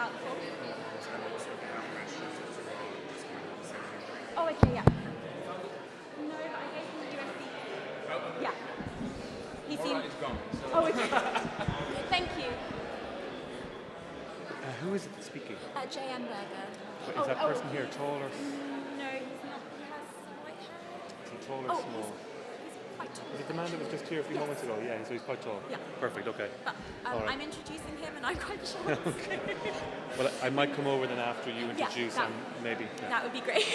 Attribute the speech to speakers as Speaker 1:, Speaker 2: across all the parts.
Speaker 1: about the form?
Speaker 2: And also how nationalism is going to be seen.
Speaker 1: Oh, okay, yeah. No, but I gave him the USB. Yeah. He's seen.
Speaker 2: It's gone.
Speaker 1: Oh, it's Thank you.
Speaker 2: Who is it speaking?
Speaker 1: J.M. Berger.
Speaker 2: Is that person here tall or
Speaker 1: No, he's not. He has white hair.
Speaker 2: is he tall or small?
Speaker 1: He's quite tall.
Speaker 2: Is it the man that was just here a few moments ago? Yeah, so he's quite tall.
Speaker 1: Yeah.
Speaker 2: Perfect, okay.
Speaker 1: But
Speaker 2: All right.
Speaker 1: I'm introducing him and I'm quite short.
Speaker 2: Okay. Well, I might come over then after you introduce
Speaker 1: that-
Speaker 2: and maybe. Yeah.
Speaker 1: That would be great.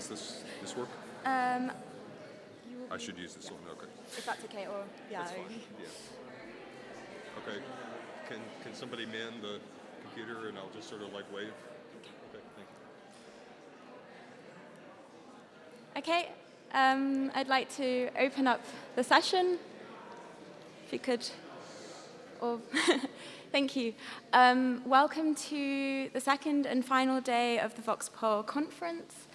Speaker 2: Does this work? I should use this one. Okay.
Speaker 1: If that's okay, or yeah.
Speaker 2: That's fine. Yeah. Okay. Can somebody man the computer and I'll just sort of like wave? Okay. Thank you.
Speaker 1: Okay. I'd like to open up the session. If you could, or thank you. Welcome to the second and final day of the VoX-Pol conference.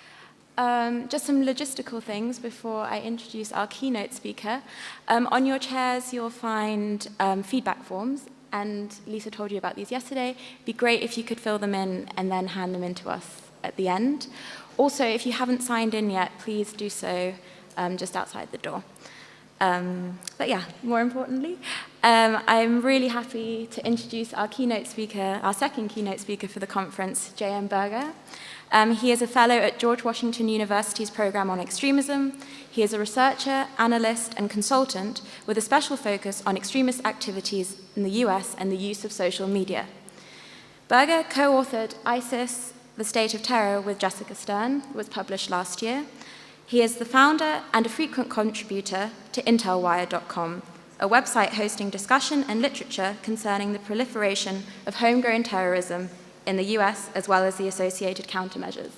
Speaker 1: Just some logistical things before I introduce our keynote speaker. On your chairs, you'll find feedback forms, and Lisa told you about these yesterday. It'd be great if you could fill them in and then hand them in to us at the end. Also, if you haven't signed in yet, please do so just outside the door. But yeah, more importantly, I'm really happy to introduce our keynote speaker, our second keynote speaker for the conference, J.M. Berger. He is a fellow at George Washington University's program on extremism. He is a researcher, analyst, and consultant with a special focus on extremist activities in the US and the use of social media. Berger co-authored ISIS, The State of Terror with Jessica Stern, was published last year. He is the founder and a frequent contributor to intelwire.com, a website hosting discussion and literature concerning the proliferation of homegrown terrorism in the US, as well as the associated countermeasures.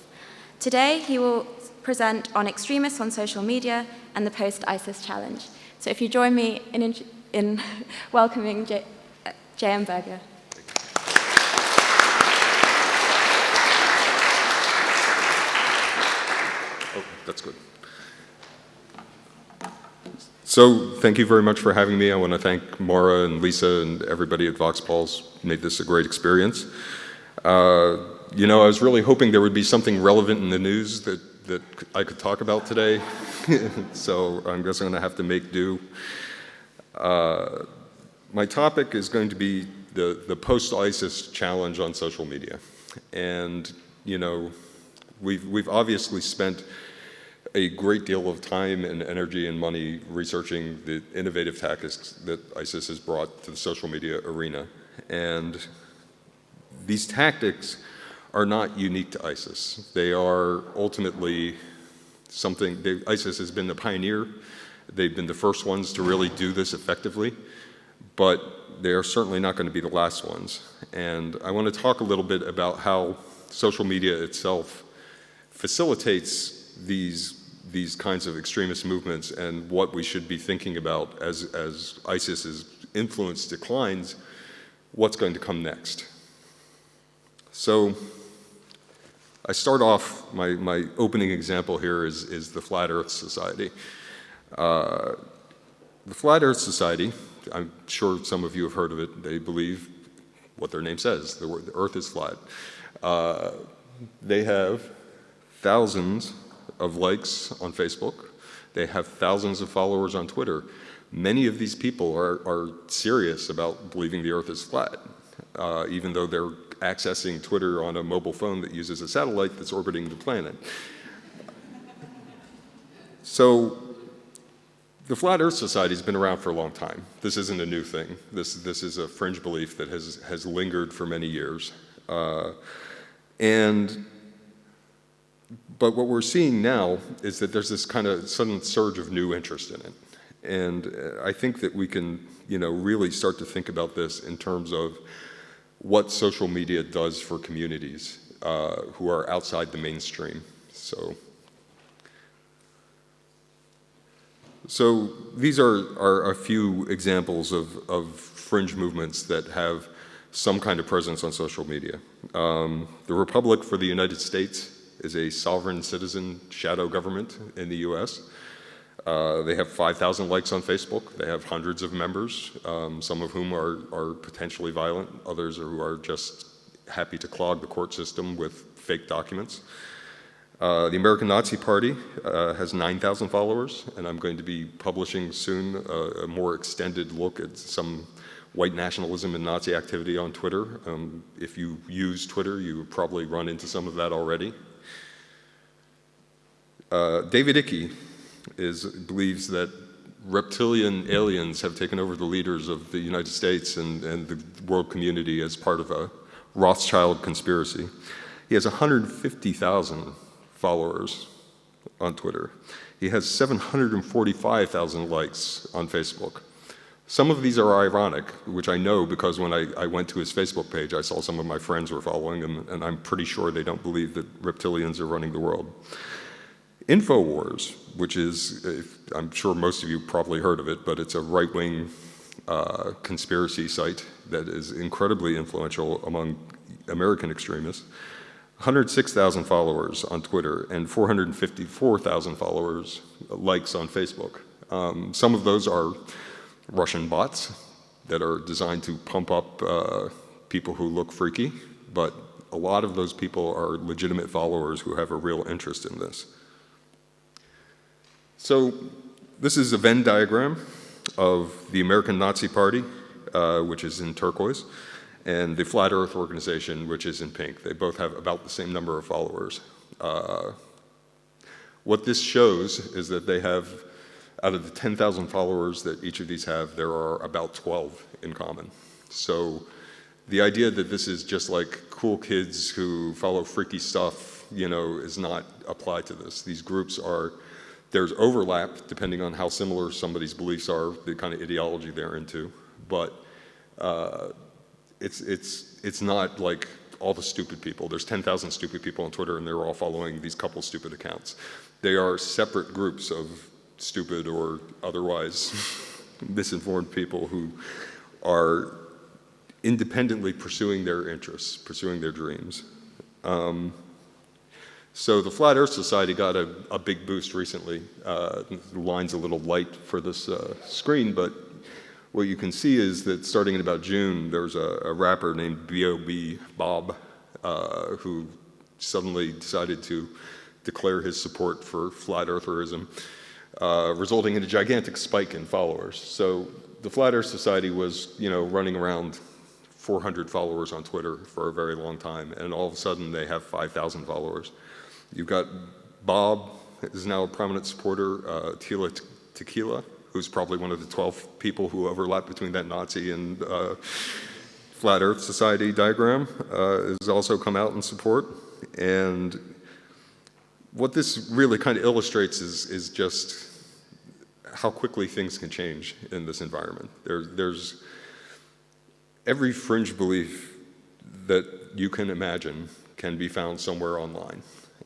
Speaker 1: Today, he will present on extremists on social media and the post-ISIS challenge. So if you join me in welcoming J.M. Berger.
Speaker 2: Oh, that's good. So thank you very much for having me. I want to thank Maura and Lisa and everybody at VoX-Pol's made this a great experience. You know, I was really hoping there would be something relevant in the news that I could talk about today, so I guess I'm going to have to make do. My topic is going to be the post-ISIS challenge on social media. And, you know, we've obviously spent a great deal of time and energy and money researching the innovative tactics that ISIS has brought to the social media arena. And these tactics are not unique to ISIS. They are ultimately something, ISIS has been the pioneer. They've been the first ones to really do this effectively, but they are certainly not going to be the last ones. And I want to talk a little bit about how social media itself facilitates these kinds of extremist movements and what we should be thinking about as ISIS's influence declines, what's going to come next. So I start off, my opening example here is the Flat Earth Society. The Flat Earth Society, I'm sure some of you have heard of it, they believe what their name says, the Earth is flat. They have thousands of likes on Facebook. They have thousands of followers on Twitter. Many of these people are serious about believing the Earth is flat, even though they're accessing Twitter on a mobile phone that uses a satellite that's orbiting the planet. So the Flat Earth Society has been around for a long time. This isn't a new thing. This is a fringe belief that has lingered for many years. But what we're seeing now is that there's this kind of sudden surge of new interest in it. And I think that we can, you know, really start to think about this in terms of what social media does for communities who are outside the mainstream. So these are a few examples of fringe movements that have some kind of presence on social media. The Republic for the United States is a sovereign citizen shadow government in the US. They have 5,000 likes on Facebook. They have hundreds of members, some of whom are potentially violent, others who are just happy to clog the court system with fake documents. The American Nazi Party has 9,000 followers, and I'm going to be publishing soon a more extended look at some white nationalism and Nazi activity on Twitter. If you use Twitter, you probably run into some of that already. David Icke believes that reptilian aliens have taken over the leaders of the United States and the world community as part of a Rothschild conspiracy. He has 150,000 followers on Twitter. He has 745,000 likes on Facebook. Some of these are ironic, which I know because when I went to his Facebook page, I saw some of my friends were following him, and I'm pretty sure they don't believe that reptilians are running the world. InfoWars, which is, I'm sure most of you probably heard of it, but it's a right-wing conspiracy site that is incredibly influential among American extremists. 106,000 followers on Twitter and 454,000 likes on Facebook. Some of those are Russian bots that are designed to pump up people who look freaky, but a lot of those people are legitimate followers who have a real interest in this. So this is a Venn diagram of the American Nazi Party, which is in turquoise, and the Flat Earth Organization, which is in pink. They both have about the same number of followers. What this shows is that they have, out of the 10,000 followers that each of these have, there are about 12 in common. So the idea that this is just like cool kids who follow freaky stuff, is not applied to this. These groups there's overlap depending on how similar somebody's beliefs are, the kind of ideology they're into, but it's not like all the stupid people. There's 10,000 stupid people on Twitter and they're all following these couple stupid accounts. They are separate groups of stupid or otherwise misinformed people who are independently pursuing their interests, pursuing their dreams. So the Flat Earth Society got a big boost recently. The line's a little light for this screen, but what you can see is that starting in about June, there was a rapper named B.O.B. Bob who suddenly decided to declare his support for flat eartherism, resulting in a gigantic spike in followers. So the Flat Earth Society was, running around 400 followers on Twitter for a very long time, and all of a sudden they have 5,000 followers. You've got Bob, is now a prominent supporter, Tila Tequila, who's probably one of the 12 people who overlap between that Nazi and Flat Earth Society diagram, has also come out in support. And what this really kind of illustrates is just how quickly things can change in this environment. There's every fringe belief that you can imagine can be found somewhere online.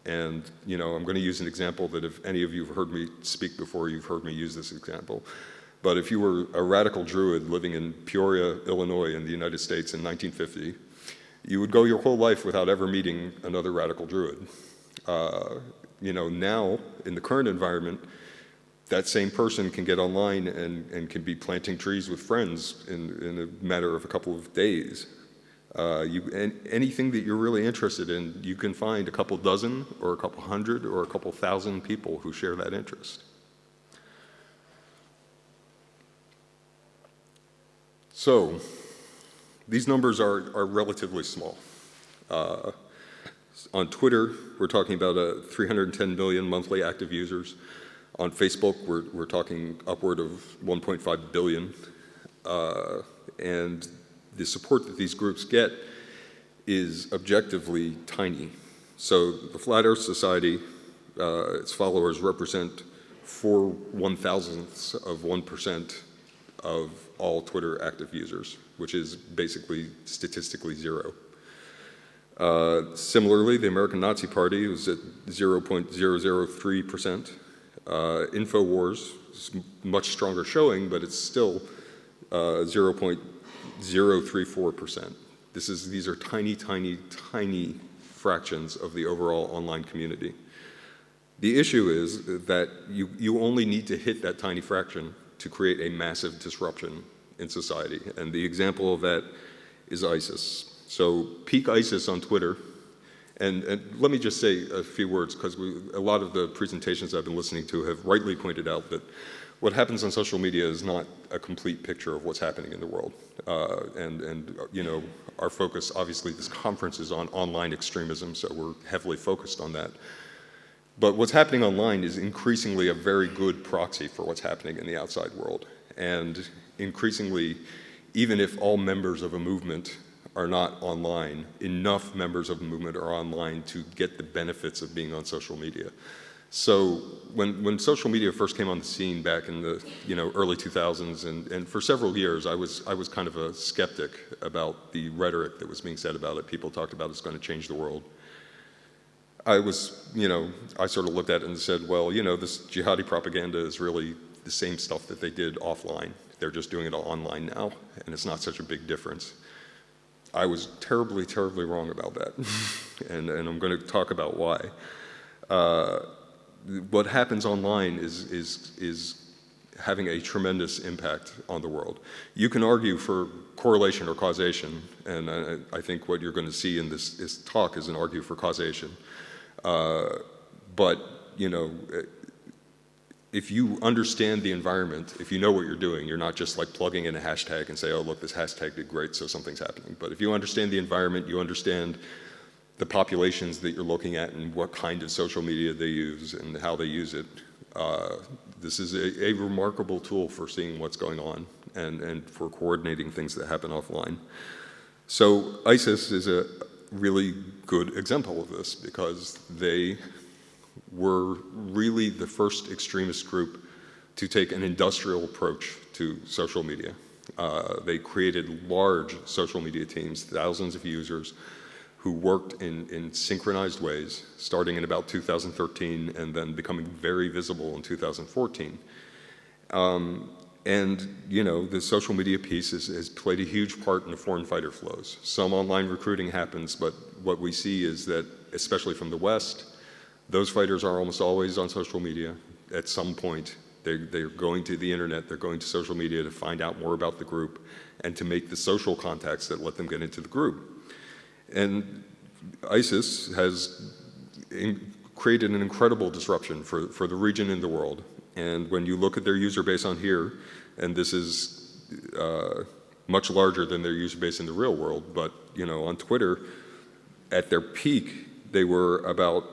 Speaker 2: And, I'm going to use an example that if any of you have heard me speak before, you've heard me use this example. But if you were a radical Druid living in Peoria, Illinois in the United States in 1950, you would go your whole life without ever meeting another radical Druid. Now, in the current environment, that same person can get online and can be planting trees with friends in a matter of a couple of days. Anything that you're really interested in, you can find a couple dozen or a couple hundred or a couple thousand people who share that interest. So these numbers are relatively small. On Twitter, we're talking about 310 million monthly active users. On Facebook, we're talking upward of 1.5 billion. And the support that these groups get is objectively tiny. So the Flat Earth Society, its followers represent 4 1,000ths of 1% of all Twitter active users, which is basically statistically zero. Similarly, the American Nazi Party was at 0.003%. InfoWars is much stronger showing, but it's still 0.034%. These are tiny, tiny, tiny fractions of the overall online community. The issue is that you only need to hit that tiny fraction to create a massive disruption in society. And the example of that is ISIS. So peak ISIS on Twitter, and let me just say a few words, because a lot of the presentations I've been listening to have rightly pointed out that what happens on social media is not a complete picture of what's happening in the world. Our focus, obviously, this conference is on online extremism, so we're heavily focused on that. But what's happening online is increasingly a very good proxy for what's happening in the outside world. And increasingly, even if all members of a movement are not online, enough members of a movement are online to get the benefits of being on social media. So when social media first came on the scene back in the early 2000s, and for several years, I was kind of a skeptic about the rhetoric that was being said about it. People talked about it's going to change the world. I sort of looked at it and said, well, this jihadi propaganda is really the same stuff that they did offline. They're just doing it online now, and it's not such a big difference. I was terribly, terribly wrong about that, and I'm going to talk about why. What happens online is having a tremendous impact on the world. You can argue for correlation or causation, and I think what you're going to see in this talk is an argue for causation. But if you understand the environment, if you know what you're doing, you're not just like plugging in a hashtag and say, oh, look, this hashtag did great, so something's happening. But if you understand the environment, you understand the populations that you're looking at and what kind of social media they use and how they use it, this is a remarkable tool for seeing what's going on and for coordinating things that happen offline. So ISIS is a really good example of this because they were really the first extremist group to take an industrial approach to social media. They created large social media teams, thousands of users, who worked in synchronized ways, starting in about 2013 and then becoming very visible in 2014. The social media piece has played a huge part in the foreign fighter flows. Some online recruiting happens, but what we see is that, especially from the West, those fighters are almost always on social media. At some point, they're going to the internet, they're going to social media to find out more about the group and to make the social contacts that let them get into the group. And ISIS has created an incredible disruption for the region and the world. And when you look at their user base on here, and this is much larger than their user base in the real world, but on Twitter, at their peak, they were about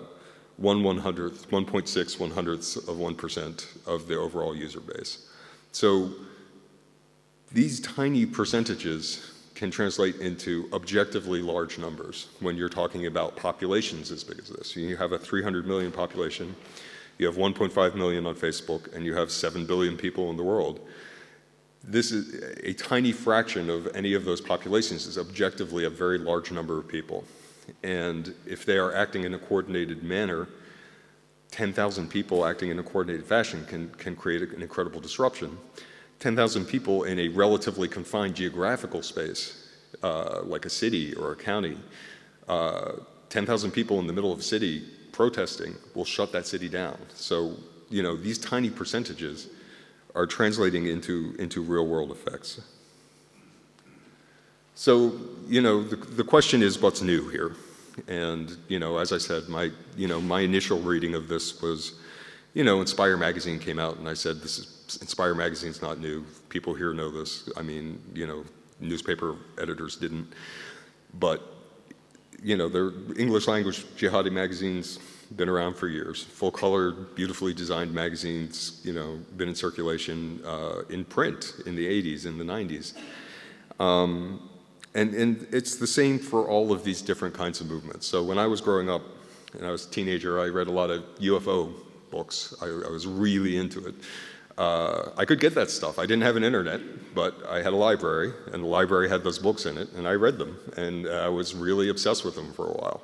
Speaker 2: 1/100th, 1.6 100ths of 1% of the overall user base. So these tiny percentages can translate into objectively large numbers when you're talking about populations as big as this. You have a 300 million population, you have 1.5 million on Facebook, and you have 7 billion people in the world. This is a tiny fraction of any of those populations is objectively a very large number of people. And if they are acting in a coordinated manner, 10,000 people acting in a coordinated fashion can create an incredible disruption. 10,000 people in a relatively confined geographical space, like a city or a county, 10,000 people in the middle of a city protesting will shut that city down. So, these tiny percentages are translating into real world effects. So, the question is what's new here? And, as I said, my initial reading of this was, Inspire magazine came out and I said, Inspire magazine's not new. People here know this. I mean, newspaper editors didn't. But, their English language jihadi magazines been around for years. Full-colored, beautifully designed magazines, been in circulation in print in the 80s and the 90s. And it's the same for all of these different kinds of movements. So when I was growing up and I was a teenager, I read a lot of UFO books. I was really into it. I could get that stuff. I didn't have an internet, but I had a library, and the library had those books in it, and I read them, and I was really obsessed with them for a while.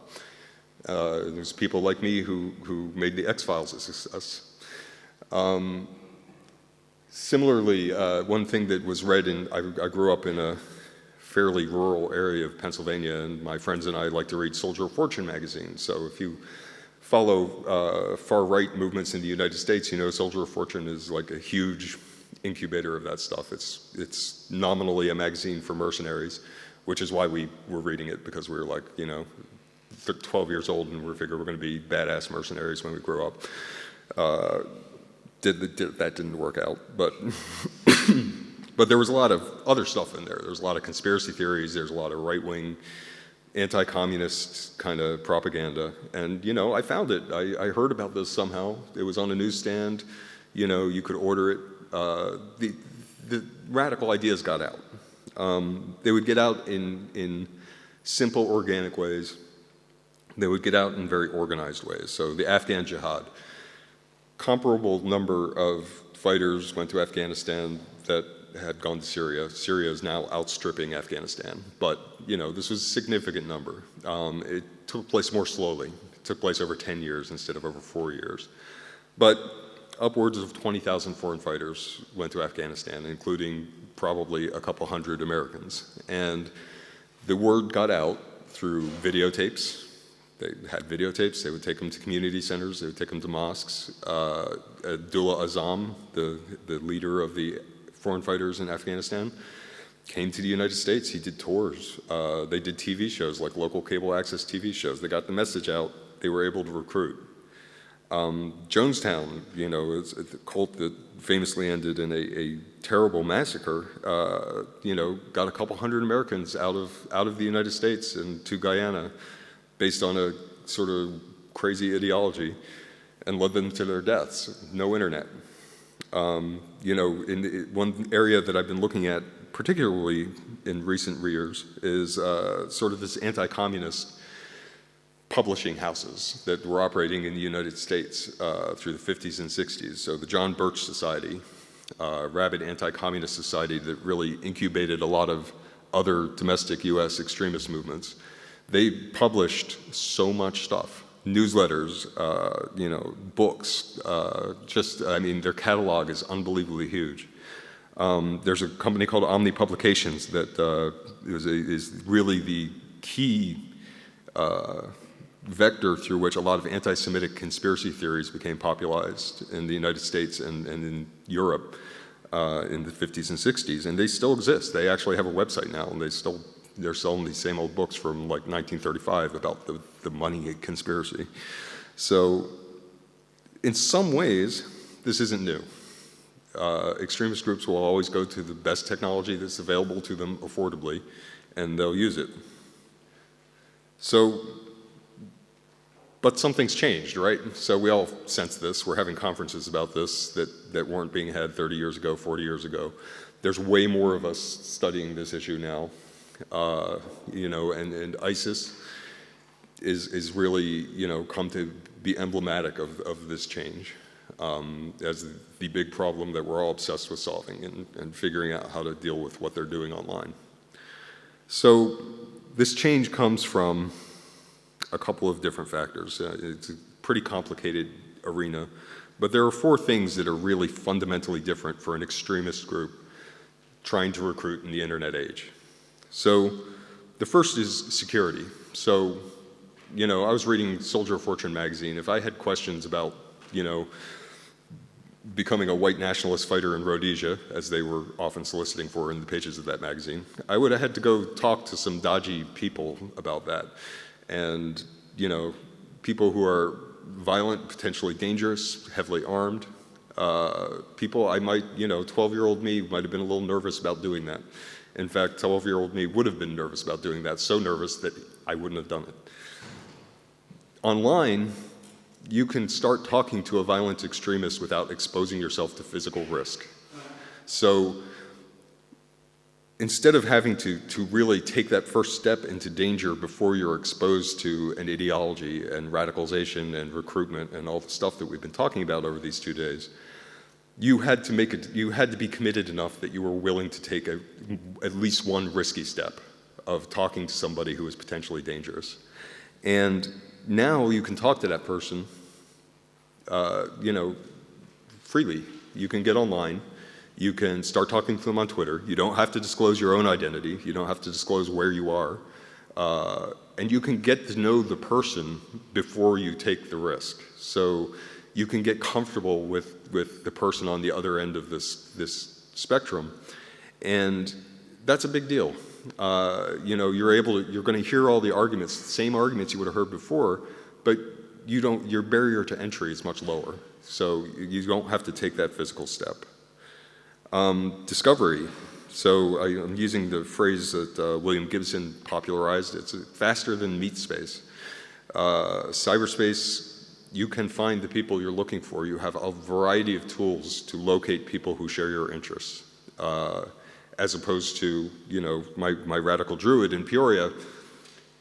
Speaker 2: There's people like me who made the X-Files a success. Similarly, one thing that was read I grew up in a fairly rural area of Pennsylvania, and my friends and I like to read Soldier of Fortune magazine. So if you follow far-right movements in the United States, Soldier of Fortune is like a huge incubator of that stuff. It's nominally a magazine for mercenaries, which is why we were reading it, because we were like, 12 years old and we figured we're going to be badass mercenaries when we grow up. That didn't work out, but but there was a lot of other stuff in there. There was a lot of conspiracy theories. There's a lot of right-wing, anti-communist kind of propaganda. And, I found it. I heard about this somehow. It was on a newsstand. You could order it. The radical ideas got out. They would get out in simple, organic ways. They would get out in very organized ways. So the Afghan jihad. comparable number of fighters went to Afghanistan that had gone to Syria. Syria is now outstripping Afghanistan, but this was a significant number. It took place more slowly. It took place over 10 years instead of over 4 years. But upwards of 20,000 foreign fighters went to Afghanistan, including probably a couple hundred Americans. And the word got out through videotapes. They had videotapes. They would take them to community centers. They would take them to mosques. Abdullah Azzam, the leader of the foreign fighters in Afghanistan, came to the United States. He did tours. They did TV shows, like local cable access TV shows. They got the message out. They were able to recruit. Jonestown, is a cult that famously ended in a terrible massacre, got a couple hundred Americans out of the United States and to Guyana based on a sort of crazy ideology and led them to their deaths. No internet. In one area that I've been looking at, particularly in recent years, is sort of this anti-communist publishing houses that were operating in the United States through the 50s and 60s. So the John Birch Society, rabid anti-communist society that really incubated a lot of other domestic U.S. extremist movements. They published so much stuff, newsletters, books, their catalog is unbelievably huge. There's a company called Omni Publications that is really the key vector through which a lot of anti-Semitic conspiracy theories became popularized in the United States and in Europe in the 50s and 60s, and they still exist. They actually have a website now, and they're selling these same old books from like 1935 about the money conspiracy. So in some ways, this isn't new. Extremist groups will always go to the best technology that's available to them affordably, and they'll use it. But something's changed, right? So we all sense this. We're having conferences about this that weren't being had 30 years ago, 40 years ago. There's way more of us studying this issue now. And ISIS is really, come to be emblematic of this change as the big problem that we're all obsessed with solving and figuring out how to deal with what they're doing online. So this change comes from a couple of different factors. It's a pretty complicated arena, but there are 4 things that are really fundamentally different for an extremist group trying to recruit in the internet age. So the first is security. So, I was reading Soldier of Fortune magazine. If I had questions about, becoming a white nationalist fighter in Rhodesia, as they were often soliciting for in the pages of that magazine, I would have had to go talk to some dodgy people about that. And, people who are violent, potentially dangerous, heavily armed, people I might, 12-year-old me might have been a little nervous about doing that. In fact, 12-year-old me would have been nervous about doing that, so nervous that I wouldn't have done it. Online, you can start talking to a violent extremist without exposing yourself to physical risk. So instead of having to really take that first step into danger before you're exposed to an ideology and radicalization and recruitment and all the stuff that we've been talking about over these 2 days, you had to be committed enough that you were willing to take at least one risky step of talking to somebody who is potentially dangerous. And now you can talk to that person, freely. You can get online. You can start talking to them on Twitter. You don't have to disclose your own identity. You don't have to disclose where you are. And you can get to know the person before you take the risk. So you can get comfortable with the person on the other end of this spectrum. And that's a big deal. You're going to hear all the arguments, the same arguments you would have heard before, but your barrier to entry is much lower. So you don't have to take that physical step. Discovery. So I'm using the phrase that William Gibson popularized. It's faster than meat space. Cyberspace, you can find the people you're looking for. You have a variety of tools to locate people who share your interests. As opposed to, my radical druid in Peoria,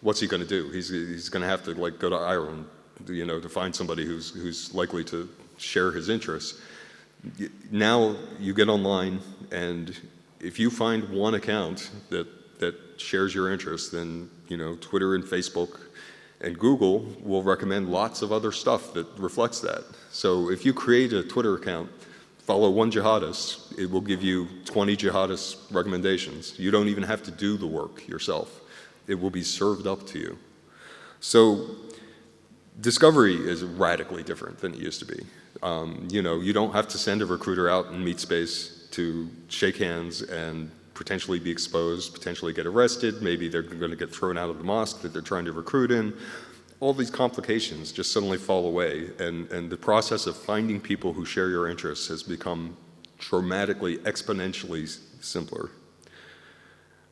Speaker 2: what's he going to do? He's going to have to go to Ireland, to find somebody who's likely to share his interests. Now you get online, and if you find one account that shares your interests, then Twitter and Facebook and Google will recommend lots of other stuff that reflects that. So if you create a Twitter account, follow one jihadist, it will give you 20 jihadist recommendations. You don't even have to do the work yourself. It will be served up to you. So discovery is radically different than it used to be. You don't have to send a recruiter out in meet space to shake hands and potentially be exposed, potentially get arrested. Maybe they're going to get thrown out of the mosque that they're trying to recruit in. All these complications just suddenly fall away, and the process of finding people who share your interests has become dramatically, exponentially simpler.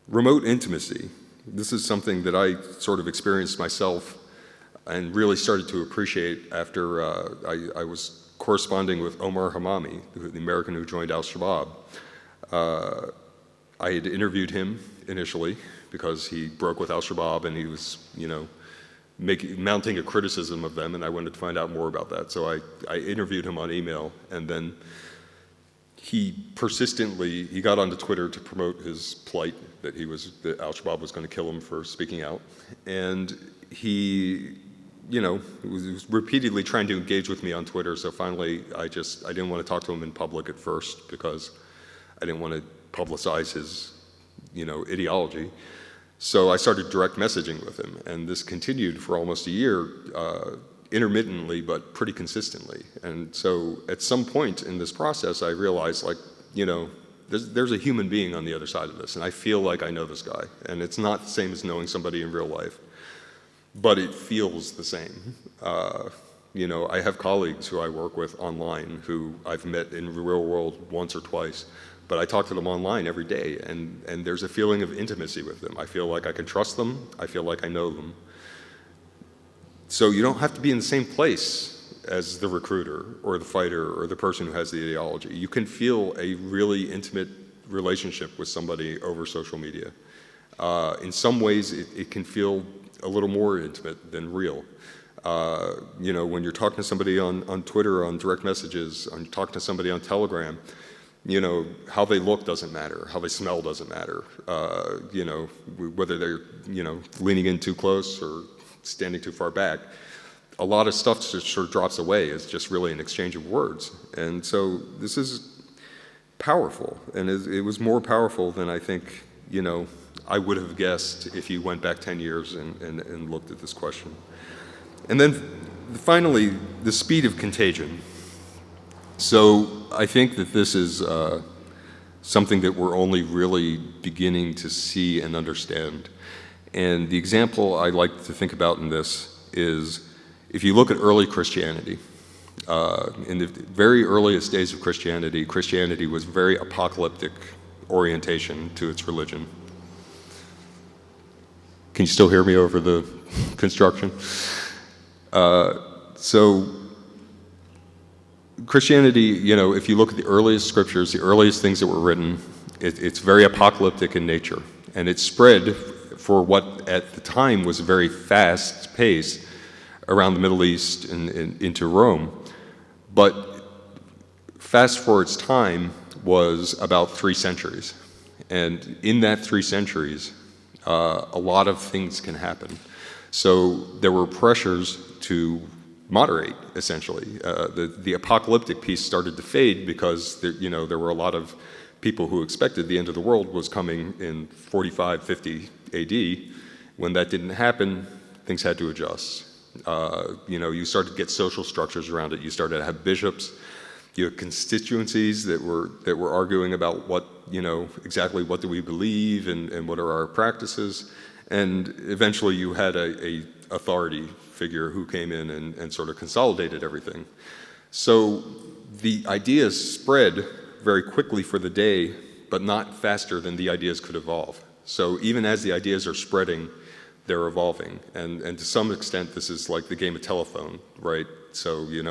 Speaker 2: Remote intimacy. This is something that I sort of experienced myself and really started to appreciate after I was corresponding with Omar Hamami, the American who joined al-Shabaab. I had interviewed him initially because he broke with al-Shabaab and he was, mounting a criticism of them, and I wanted to find out more about that. So I interviewed him on email, and then he got onto Twitter to promote his plight that al-Shabaab was going to kill him for speaking out. And he, was repeatedly trying to engage with me on Twitter, so finally I didn't want to talk to him in public at first because I didn't want to publicize his, ideology. So I started direct messaging with him, and this continued for almost a year, intermittently, but pretty consistently. And so at some point in this process, I realized, there's a human being on the other side of this, and I feel like I know this guy. And it's not the same as knowing somebody in real life, but it feels the same. I have colleagues who I work with online who I've met in the real world once or twice, but I talk to them online every day, and there's a feeling of intimacy with them. I feel like I can trust them. I feel like I know them. So you don't have to be in the same place as the recruiter or the fighter or the person who has the ideology. You can feel a really intimate relationship with somebody over social media. In some ways, it can feel a little more intimate than real. When you're talking to somebody on Twitter, on direct messages, on talking to somebody on Telegram, how they look doesn't matter, how they smell doesn't matter, whether they're, leaning in too close or standing too far back. A lot of stuff just sort of drops away. It's just really an exchange of words. And so this is powerful, and it was more powerful than I think, I would have guessed if you went back 10 years and looked at this question. And then finally, the speed of contagion. So I think that this is something that we're only really beginning to see and understand. And the example I like to think about in this is if you look at early Christianity, in the very earliest days of Christianity was very apocalyptic orientation to its religion. Can you still hear me over the construction? So Christianity, if you look at the earliest scriptures, the earliest things that were written, it's very apocalyptic in nature. And it spread for what at the time was a very fast pace around the Middle East and into Rome. But fast for its time was about 3 centuries. And in that 3 centuries, a lot of things can happen. So there were pressures to moderate, essentially. The apocalyptic piece started to fade because there were a lot of people who expected the end of the world was coming in 45, 50 AD. When that didn't happen, things had to adjust. You started to get social structures around it. You started to have bishops. You had constituencies that were arguing about exactly what do we believe and what are our practices. And eventually you had a authority figure who came in and sort of consolidated everything. So the ideas spread very quickly for the day, but not faster than the ideas could evolve. So even as the ideas are spreading, they're evolving. And to some extent, this is like the game of telephone, right? So, you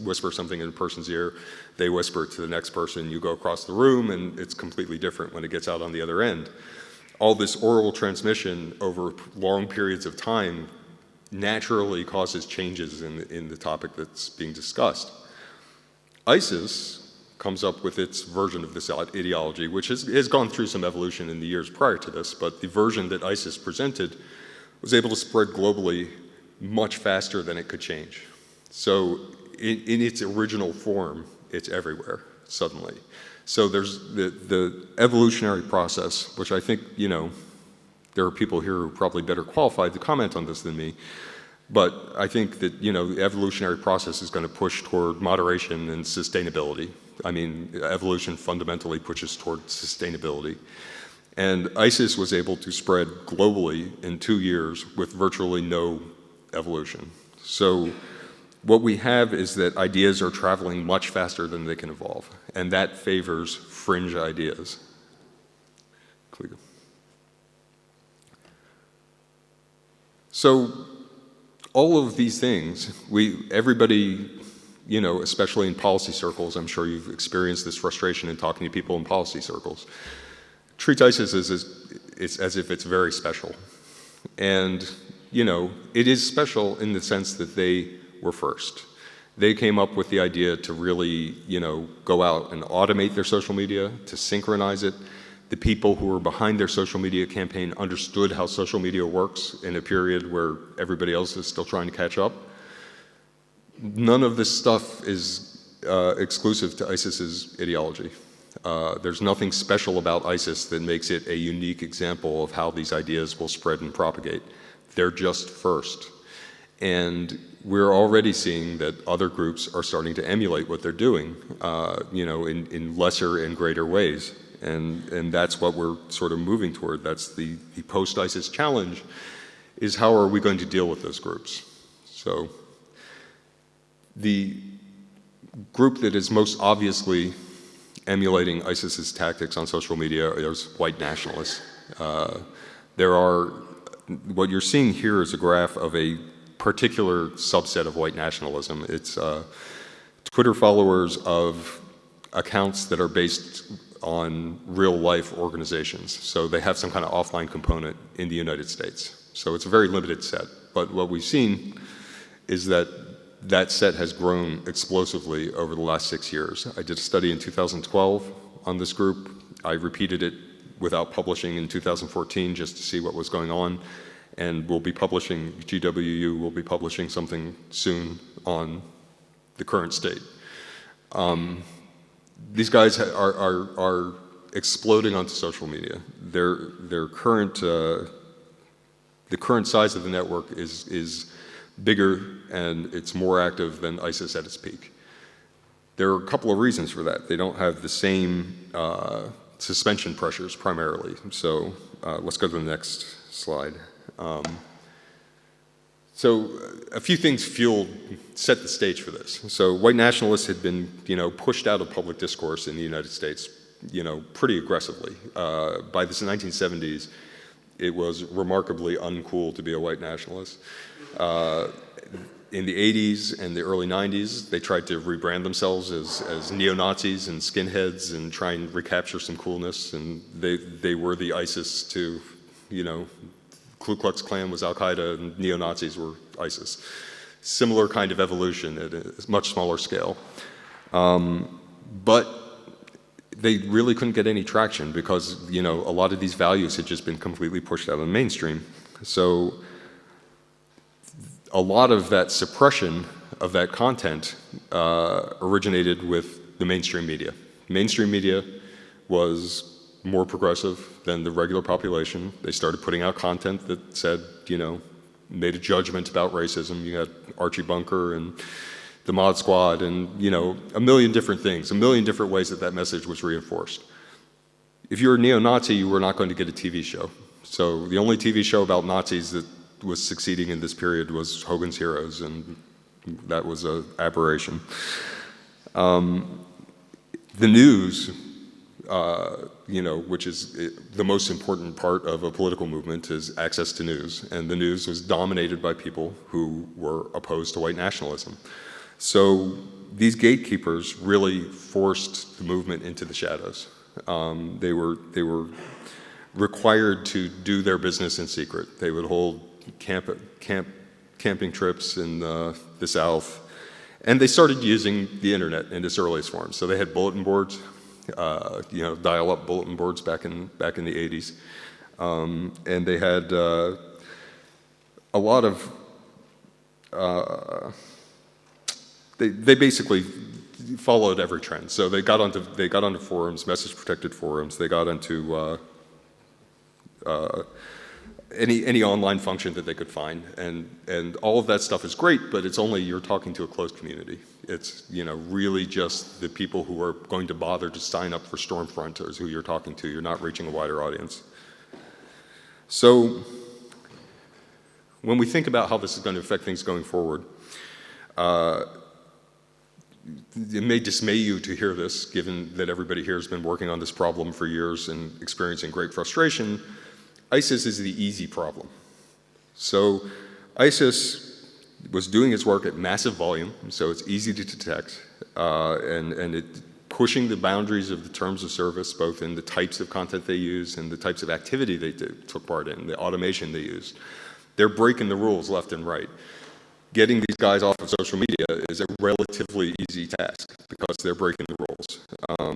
Speaker 2: whisper something in a person's ear, they whisper it to the next person, you go across the room, and it's completely different when it gets out on the other end. All this oral transmission over long periods of time naturally causes changes in the topic that's being discussed. ISIS comes up with its version of this ideology, which has gone through some evolution in the years prior to this, but the version that ISIS presented was able to spread globally much faster than it could change. So in its original form, it's everywhere suddenly. So there's the evolutionary process, which I think, there are people here who are probably better qualified to comment on this than me, but I think that, the evolutionary process is going to push toward moderation and sustainability. I mean, evolution fundamentally pushes toward sustainability. And ISIS was able to spread globally in 2 years with virtually no evolution. So what we have is that ideas are traveling much faster than they can evolve, and that favors fringe ideas. So all of these things, everybody, especially in policy circles, I'm sure you've experienced this frustration in talking to people in policy circles, treats ISIS as if it's very special. And, it is special in the sense that they were first. They came up with the idea to really, go out and automate their social media, to synchronize it. The people who were behind their social media campaign understood how social media works in a period where everybody else is still trying to catch up. None of this stuff is exclusive to ISIS's ideology. There's nothing special about ISIS that makes it a unique example of how these ideas will spread and propagate. They're just first. And we're already seeing that other groups are starting to emulate what they're doing, in lesser and greater ways. And that's what we're sort of moving toward. That's the post-ISIS challenge, is how are we going to deal with those groups? So the group that is most obviously emulating ISIS's tactics on social media is white nationalists. What you're seeing here is a graph of a particular subset of white nationalism. It's Twitter followers of accounts that are based on real-life organizations. So they have some kind of offline component in the United States. So it's a very limited set. But what we've seen is that that set has grown explosively over the last 6 years. I did a study in 2012 on this group. I repeated it without publishing in 2014 just to see what was going on. And GWU will be publishing something soon on the current state. These guys are exploding onto social media. The current size of the network is bigger and it's more active than ISIS at its peak. There are a couple of reasons for that. They don't have the same suspension pressures primarily. So let's go to the next slide. So a few things set the stage for this. So white nationalists had been, pushed out of public discourse in the United States, pretty aggressively. By the 1970s, it was remarkably uncool to be a white nationalist. In the 80s and the early 90s, they tried to rebrand themselves as neo-Nazis and skinheads and try and recapture some coolness. And they were the ISIS to, Ku Klux Klan was Al-Qaeda and neo-Nazis were ISIS. Similar kind of evolution at a much smaller scale. But they really couldn't get any traction because, a lot of these values had just been completely pushed out of the mainstream. So a lot of that suppression of that content originated with the mainstream media. Mainstream media was more progressive than the regular population. They started putting out content that said, made a judgment about racism. You had Archie Bunker and the Mod Squad and, a million different things, a million different ways that message was reinforced. If you were a neo-Nazi, you were not going to get a TV show. So the only TV show about Nazis that was succeeding in this period was Hogan's Heroes, and that was an aberration. The news, which is the most important part of a political movement, is access to news. And the news was dominated by people who were opposed to white nationalism. So these gatekeepers really forced the movement into the shadows. They were required to do their business in secret. They would hold camping trips in the South, And they started using the internet in its earliest form. So they had bulletin boards, dial-up bulletin boards back in the 80s. And they had a lot of, they basically followed every trend. So they got onto forums, message-protected forums. They got into any online function that they could find, and all of that stuff is great, but it's only you're talking to a closed community. It's really just the people who are going to bother to sign up for Stormfront is who you're talking to. You're not reaching a wider audience. So when we think about how this is going to affect things going forward, it may dismay you to hear this, given that everybody here has been working on this problem for years and experiencing great frustration. ISIS is the easy problem. So ISIS was doing its work at massive volume, so it's easy to detect, and it pushing the boundaries of the terms of service, both in the types of content they use and the types of activity they took part in, the automation they used. They're breaking the rules left and right. Getting these guys off of social media is a relatively easy task because they're breaking the rules.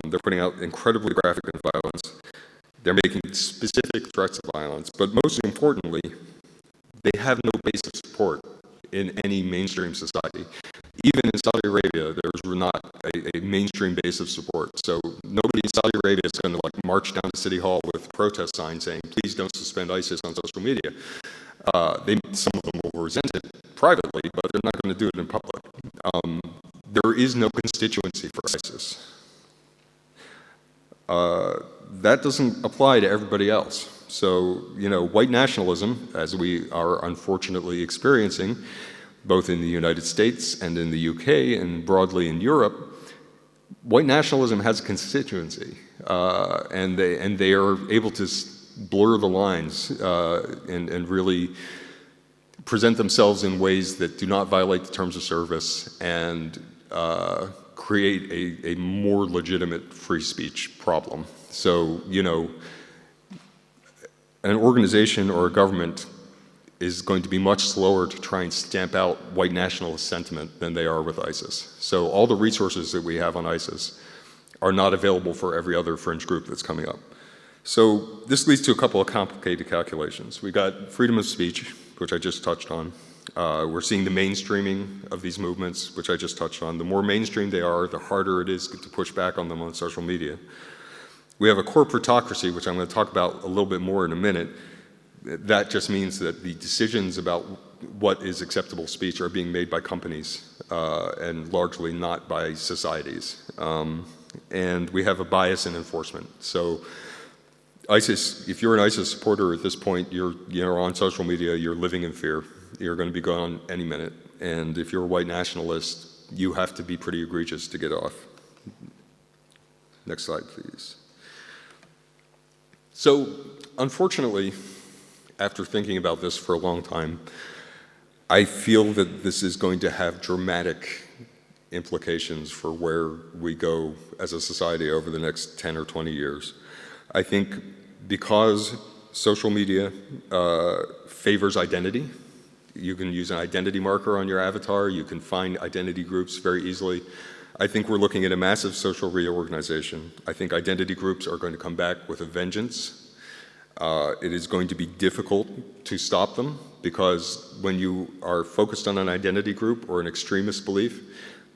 Speaker 2: They're putting out incredibly graphic and violence. They're making specific threats of violence, but most importantly, they have no base of support in any mainstream society. Even in Saudi Arabia, there's not a mainstream base of support. So nobody in Saudi Arabia is going to march down to City Hall with protest signs saying, please don't suspend ISIS on social media. Some of them will resent it privately, but they're not going to do it in public. There is no constituency for ISIS. That doesn't apply to everybody else. So, white nationalism, as we are unfortunately experiencing, both in the United States and in the UK and broadly in Europe, white nationalism has a constituency, and they are able to blur the lines and really present themselves in ways that do not violate the terms of service and create a more legitimate free speech problem. So, an organization or a government is going to be much slower to try and stamp out white nationalist sentiment than they are with ISIS. So all the resources that we have on ISIS are not available for every other fringe group that's coming up. So this leads to a couple of complicated calculations. We got freedom of speech, which I just touched on. We're seeing the mainstreaming of these movements, which I just touched on. The more mainstream they are, the harder it is to push back on them on social media. We have a corporatocracy, which I'm going to talk about a little bit more in a minute. That just means that the decisions about what is acceptable speech are being made by companies and largely not by societies. And we have a bias in enforcement. So ISIS, if you're an ISIS supporter at this point, you're on social media, you're living in fear. You're going to be gone any minute. And if you're a white nationalist, you have to be pretty egregious to get off. Next slide, please. So, unfortunately, after thinking about this for a long time, I feel that this is going to have dramatic implications for where we go as a society over the next 10 or 20 years. I think because social media favors identity, you can use an identity marker on your avatar, you can find identity groups very easily. I think we're looking at a massive social reorganization. I think identity groups are going to come back with a vengeance. It is going to be difficult to stop them because when you are focused on an identity group or an extremist belief,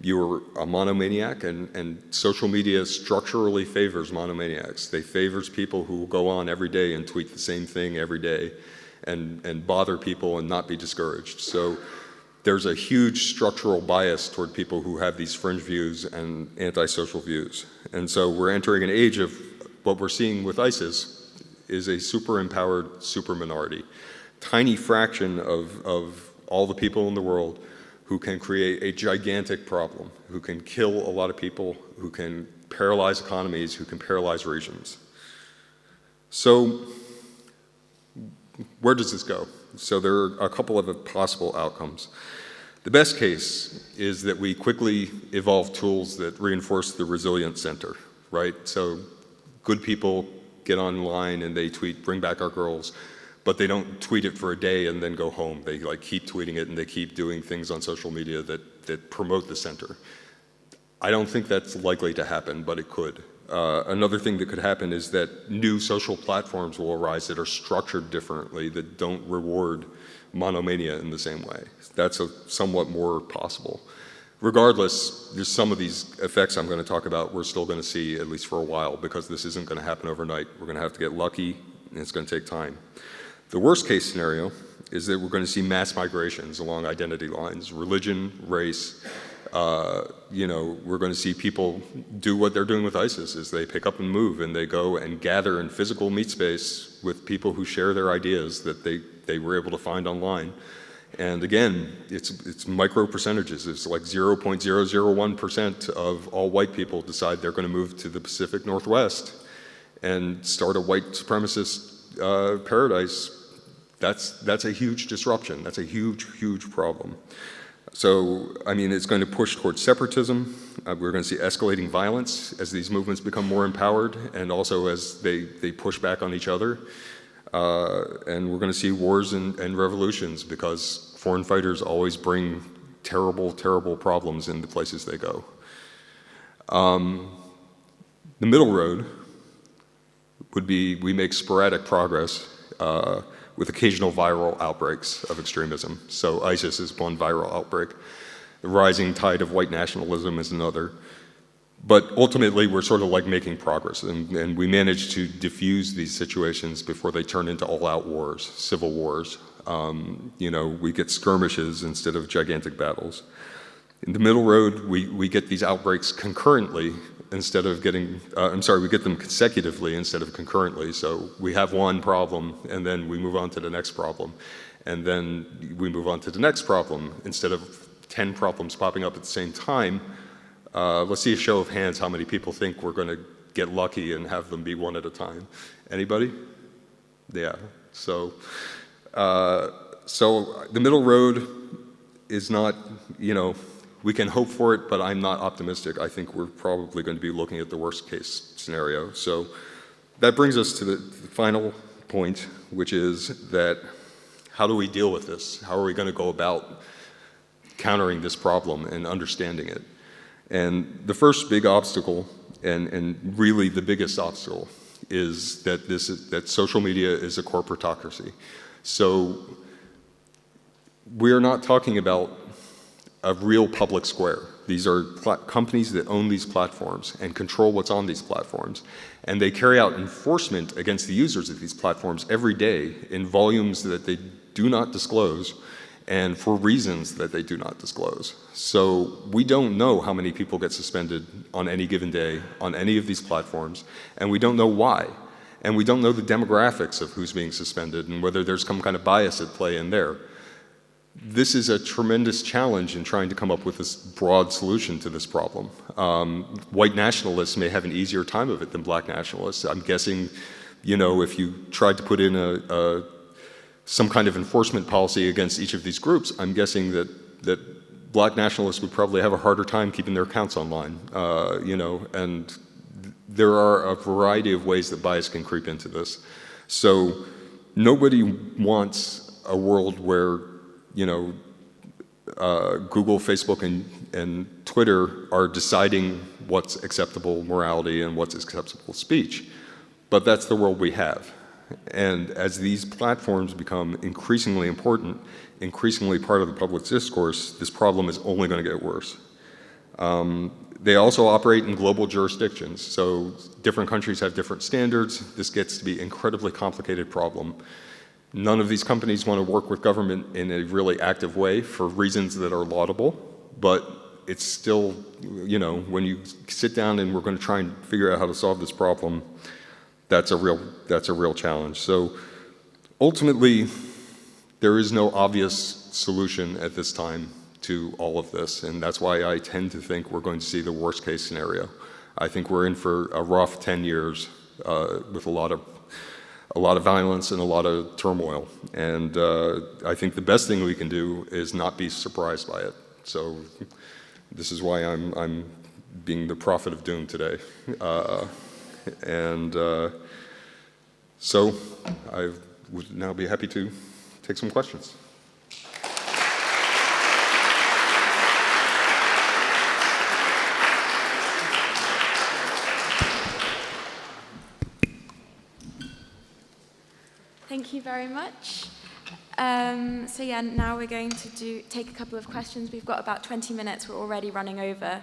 Speaker 2: you're a monomaniac, and social media structurally favors monomaniacs. They favors people who will go on every day and tweet the same thing every day and bother people and not be discouraged. So there's a huge structural bias toward people who have these fringe views and antisocial views. And so we're entering an age of what we're seeing with ISIS is a super empowered super minority. Tiny fraction of all the people in the world who can create a gigantic problem, who can kill a lot of people, who can paralyze economies, who can paralyze regions. So where does this go? So there are a couple of possible outcomes. The best case is that we quickly evolve tools that reinforce the resilient center, right? So good people get online and they tweet, bring back our girls. but they don't tweet it for a day and then go home. They like keep tweeting it and they keep doing things on social media that promote the center. I don't think that's likely to happen, but it could. Another thing that could happen is that new social platforms will arise that are structured differently, that don't reward monomania in the same way. That's somewhat more possible. Regardless, there's some of these effects I'm going to talk about we're still going to see at least for a while, because this isn't going to happen overnight. We're going to have to get lucky, and it's going to take time. The worst case scenario is that we're going to see mass migrations along identity lines, religion, race. We're going to see people do what they're doing with ISIS, is they pick up and move, and they go and gather in physical meet space with people who share their ideas that they were able to find online. And again, it's micro percentages. It's like 0.001% of all white people decide they're going to move to the Pacific Northwest and start a white supremacist paradise. That's a huge disruption. That's a huge, huge problem. So, I mean, it's going to push towards separatism. We're going to see escalating violence as these movements become more empowered, and also as they push back on each other. And we're going to see wars and revolutions, because foreign fighters always bring terrible, terrible problems in the places they go. The middle road would be we make sporadic progress with occasional viral outbreaks of extremism. So ISIS is one viral outbreak. The rising tide of white nationalism is another. But ultimately, we're sort of like making progress, and we manage to diffuse these situations before they turn into all-out wars, civil wars. We get skirmishes instead of gigantic battles. In the middle road, we get these outbreaks concurrently instead of we get them consecutively instead of concurrently. So we have one problem, and then we move on to the next problem. And then we move on to the next problem. Instead of 10 problems popping up at the same time, let's see a show of hands how many people think we're going to get lucky and have them be one at a time. Anybody? Yeah. So the middle road is not, we can hope for it, but I'm not optimistic. I think we're probably going to be looking at the worst case scenario. So that brings us to the final point, which is that how do we deal with this? How are we going to go about countering this problem and understanding it? And the first big obstacle, and really the biggest obstacle, is that social media is a corporatocracy. So we're not talking about a real public square. These are companies that own these platforms and control what's on these platforms. And they carry out enforcement against the users of these platforms every day in volumes that they do not disclose, and for reasons that they do not disclose. So we don't know how many people get suspended on any given day on any of these platforms, and we don't know why. And we don't know the demographics of who's being suspended and whether there's some kind of bias at play in there. This is a tremendous challenge in trying to come up with this broad solution to this problem. White nationalists may have an easier time of it than black nationalists. I'm guessing, if you tried to put in some kind of enforcement policy against each of these groups, I'm guessing that black nationalists would probably have a harder time keeping their accounts online, and there are a variety of ways that bias can creep into this. So nobody wants a world where, Google, Facebook, and Twitter are deciding what's acceptable morality and what's acceptable speech. But that's the world we have. And as these platforms become increasingly important, increasingly part of the public discourse, this problem is only going to get worse. They also operate in global jurisdictions, so different countries have different standards. This gets to be an incredibly complicated problem. None of these companies want to work with government in a really active way for reasons that are laudable, but it's still, when you sit down and we're going to try and figure out how to solve this problem, that's a real challenge. So ultimately, there is no obvious solution at this time to all of this, and that's why I tend to think we're going to see the worst case scenario. I think we're in for a rough 10 years with a lot of violence and a lot of turmoil, and I think the best thing we can do is not be surprised by it. So this is why I'm being the prophet of doom today. So would now be happy to take some questions.
Speaker 1: Thank you very much. So yeah, now we're going to take a couple of questions. We've got about 20 minutes. We're already running over.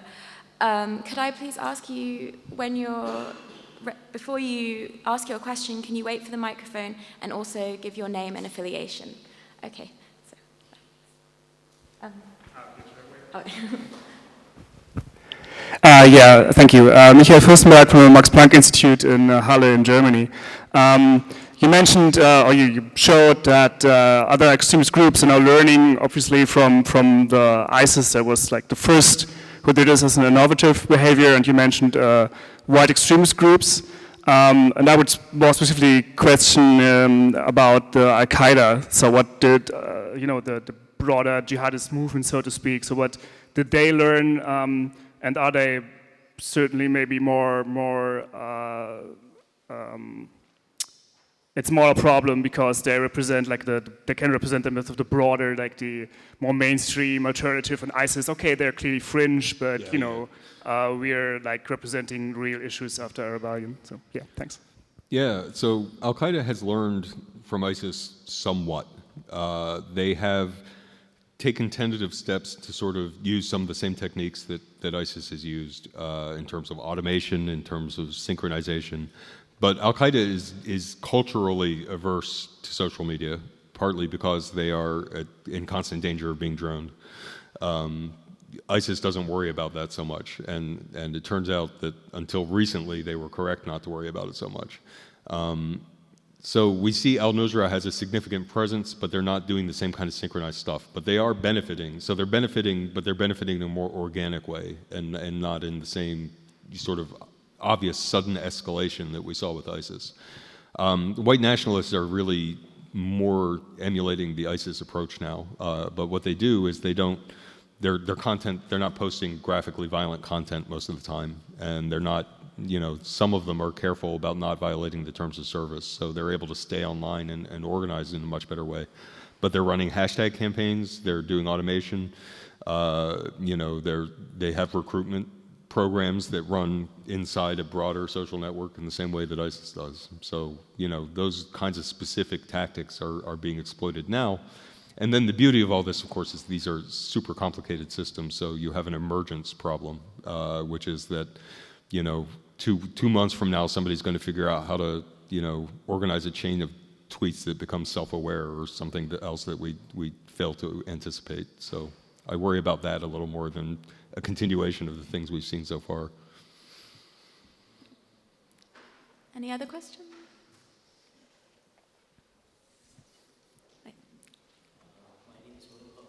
Speaker 1: Could I please ask you, before you ask your question, can you wait for the microphone and also give your name and affiliation? Okay. So,
Speaker 3: Yeah, thank you. Michael Fürstenberg from the Max Planck Institute in Halle in Germany. You mentioned, or you showed that other extremist groups are now learning, obviously, from the ISIS that was like the first who did this as an innovative behavior, and you mentioned white extremist groups. And I would more specifically question about the Al-Qaeda. So what did, the broader jihadist movement, so to speak, so what did they learn, and are they certainly maybe it's more a problem because they represent like they can represent the myth of the broader, like the more mainstream alternative, and ISIS, okay, they're clearly fringe, but we're like representing real issues after a rebellion. So yeah, thanks.
Speaker 2: Yeah, so Al-Qaeda has learned from ISIS somewhat. They have taken tentative steps to sort of use some of the same techniques that ISIS has used in terms of automation, in terms of synchronization. But Al-Qaeda is culturally averse to social media, partly because they are in constant danger of being droned. ISIS doesn't worry about that so much, and it turns out that until recently they were correct not to worry about it so much. So we see Al-Nusra has a significant presence, but they're not doing the same kind of synchronized stuff. But they are benefiting. So they're benefiting, but they're benefiting in a more organic way and not in the same sort of obvious sudden escalation that we saw with ISIS. White nationalists are really more emulating the ISIS approach now. But what they do is their content, they're not posting graphically violent content most of the time. And they're not, some of them are careful about not violating the terms of service. So they're able to stay online and organize in a much better way. But they're running hashtag campaigns, they're doing automation, they have recruitment programs that run inside a broader social network in the same way that ISIS does. So, those kinds of specific tactics are being exploited now. And then the beauty of all this, of course, is these are super complicated systems. So you have an emergence problem, which is that, 2 months from now, somebody's going to figure out how to, organize a chain of tweets that become self-aware or something else that we fail to anticipate. So I worry about that a little more than a continuation of the things we've seen so far.
Speaker 1: Any other questions?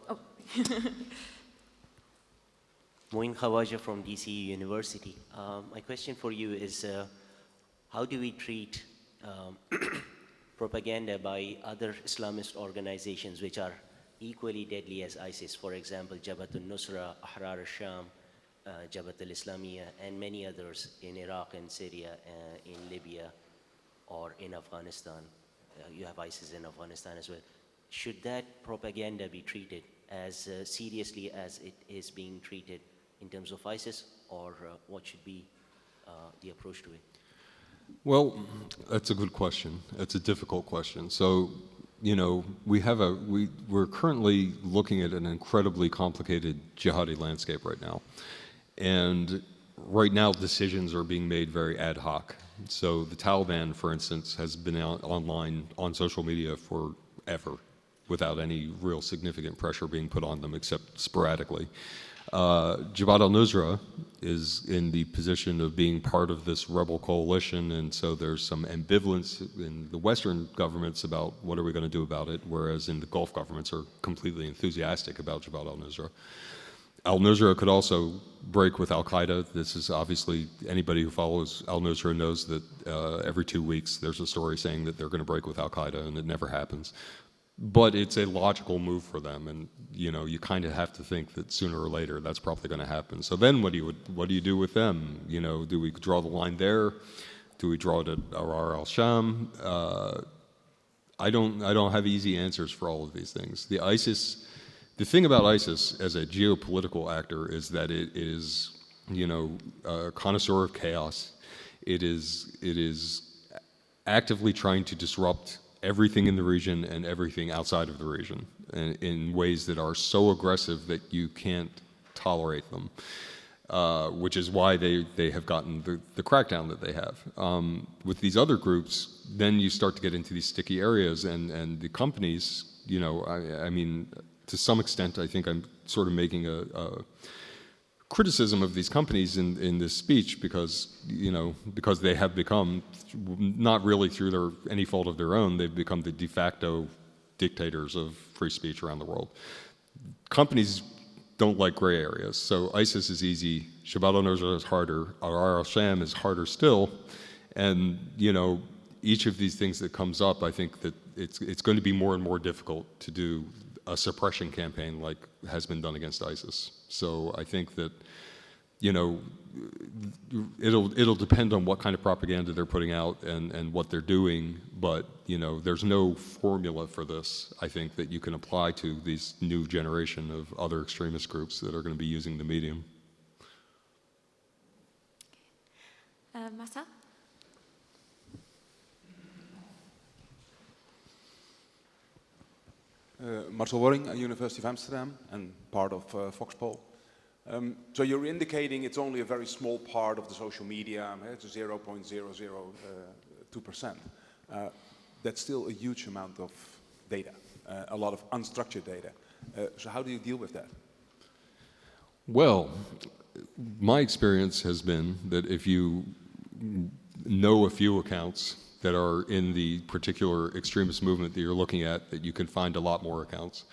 Speaker 1: Oh.
Speaker 4: Moin Khawaja from DC University. My question for you is, how do we treat propaganda by other Islamist organizations which are equally deadly as ISIS? For example, Jabhat al-Nusra, Ahrar al-Sham, Jabhat al-Islamiyya, and many others in Iraq and Syria, in Libya, or in Afghanistan. You have ISIS in Afghanistan as well. Should that propaganda be treated as seriously as it is being treated in terms of ISIS, or what should be the approach to it?
Speaker 2: Well, that's a good question. It's a difficult question. So, we're currently looking at an incredibly complicated jihadi landscape right now. And right now, decisions are being made very ad hoc. So the Taliban, for instance, has been online on social media forever without any real significant pressure being put on them except sporadically. Jabhat al-Nusra is in the position of being part of this rebel coalition, and so there's some ambivalence in the Western governments about what are we going to do about it, whereas in the Gulf governments are completely enthusiastic about Jabhat al-Nusra. Al-Nusra could also break with Al-Qaeda. This is obviously, anybody who follows Al-Nusra knows that every 2 weeks there's a story saying that they're going to break with Al-Qaeda, and it never happens. But it's a logical move for them, and you kind of have to think that sooner or later that's probably going to happen. So then what do you do with them? Do we draw the line there? Do we draw it at Ahrar al-Sham? I don't have easy answers for all of these things. The thing about ISIS as a geopolitical actor is that it is, a connoisseur of chaos. It is actively trying to disrupt everything in the region and everything outside of the region in ways that are so aggressive that you can't tolerate them, which is why they have gotten the crackdown that they have. With these other groups, then you start to get into these sticky areas, and the companies, I mean, to some extent, I think I'm sort of making a criticism of these companies in this speech because they have become, not really through any fault of their own, they've become the de facto dictators of free speech around the world. Companies don't like gray areas, so ISIS is easy, Jabhat al-Nusra is harder, al-Sham is harder still, and each of these things that comes up, I think that it's going to be more and more difficult to do a suppression campaign like has been done against ISIS. So I think that, it'll depend on what kind of propaganda they're putting out and what they're doing, but, there's no formula for this, I think, that you can apply to these new generation of other extremist groups that are going to be using the medium.
Speaker 1: Marcel?
Speaker 5: Marcel Worring at University of Amsterdam and part of VoX-Pol. So you're indicating it's only a very small part of the social media, it's 0.002%. That's still a huge amount of data, a lot of unstructured data. So how do you deal with that?
Speaker 2: Well, my experience has been that if you know a few accounts that are in the particular extremist movement that you're looking at, that you can find a lot more accounts.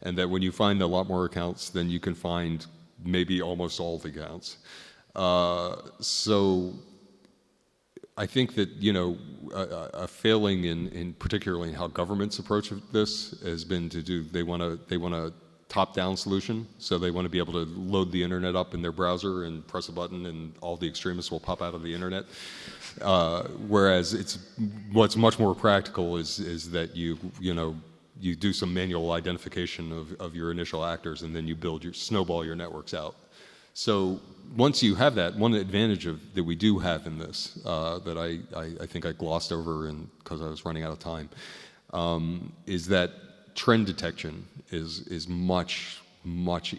Speaker 2: And that when you find a lot more accounts, then you can find maybe almost all the accounts. So I think that, a failing in particularly how governments approach this has been to do, they want a top-down solution. So they want to be able to load the internet up in their browser and press a button and all the extremists will pop out of the internet. Whereas what's much more practical is that you do some manual identification of your initial actors, and then you snowball your networks out. So once you have that, one advantage that we do have in this that I think I glossed over because I was running out of time is that trend detection is much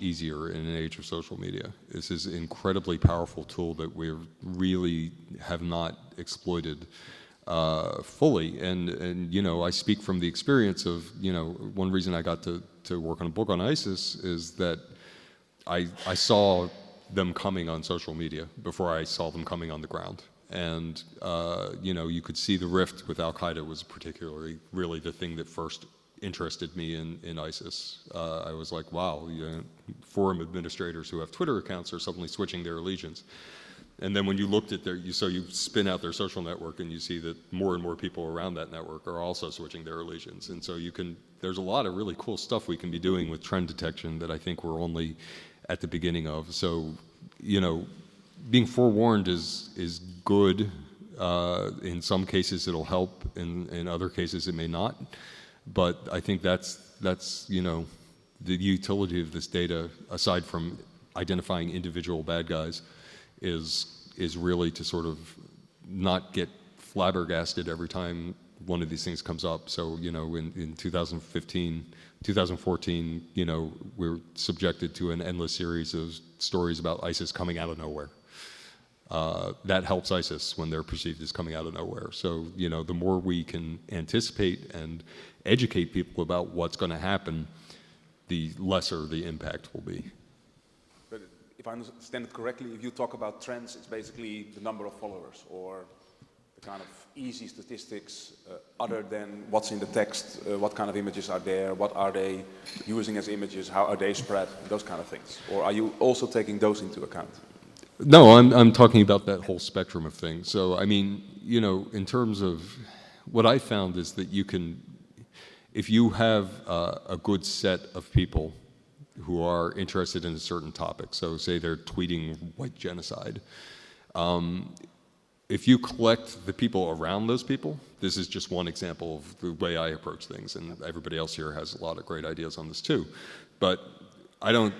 Speaker 2: easier in an age of social media. This is an incredibly powerful tool that we really have not exploited fully. And I speak from the experience of, one reason I got to work on a book on ISIS is that I saw them coming on social media before I saw them coming on the ground. And, you could see the rift with Al-Qaeda was particularly really the thing that first interested me in ISIS. I was like, wow, forum administrators who have Twitter accounts are suddenly switching their allegiance. And then when you looked at you spin out their social network and you see that more and more people around that network are also switching their allegiance. And so there's a lot of really cool stuff we can be doing with trend detection that I think we're only at the beginning of. So, being forewarned is good. In some cases it'll help, in other cases it may not. But I think that's the utility of this data, aside from identifying individual bad guys, is really to sort of not get flabbergasted every time one of these things comes up. So, in 2015, 2014, we're subjected to an endless series of stories about ISIS coming out of nowhere. That helps ISIS when they're perceived as coming out of nowhere. So, the more we can anticipate and educate people about what's going to happen, the lesser the impact will be.
Speaker 5: But if I understand it correctly, if you talk about trends, it's basically the number of followers or the kind of easy statistics other than what's in the text, what kind of images are there, what are they using as images, how are they spread, those kind of things. Or are you also taking those into account?
Speaker 2: No, I'm talking about that whole spectrum of things. So, I mean, in terms of what I found is that if you have a good set of people who are interested in a certain topic, so say they're tweeting white genocide, if you collect the people around those people, this is just one example of the way I approach things, and everybody else here has a lot of great ideas on this too. But I don't,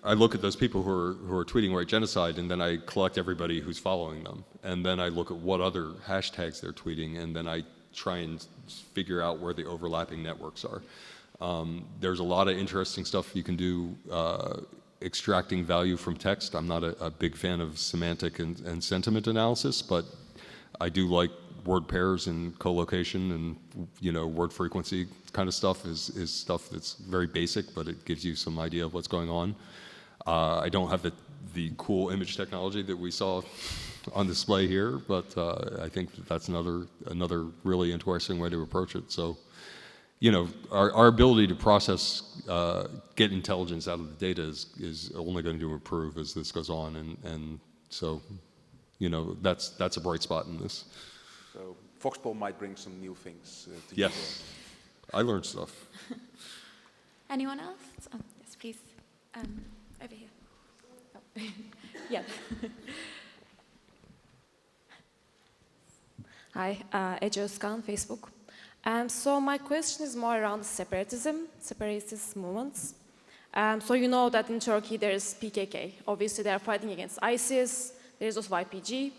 Speaker 2: I look at those people who are tweeting white genocide, and then I collect everybody who's following them, and then I look at what other hashtags they're tweeting, and then I try and figure out where the overlapping networks are. There's a lot of interesting stuff you can do extracting value from text. I'm not a big fan of semantic and sentiment analysis, but I do like word pairs and collocation and word frequency kind of stuff is stuff that's very basic, but it gives you some idea of what's going on. I don't have the cool image technology that we saw on display here, but I think that's another really interesting way to approach it. So, our ability to process, get intelligence out of the data is only going to improve as this goes on, and so, that's a bright spot in this.
Speaker 5: So VoX-Pol might bring some new things to you.
Speaker 2: Yes, I learned stuff.
Speaker 1: Anyone else? Oh, yes, please. Over here. Oh. Yeah.
Speaker 6: Hi, Ece Özkan, Facebook. So my question is more around separatist movements. So you know that in Turkey there is PKK. Obviously they are fighting against ISIS, there is also YPG.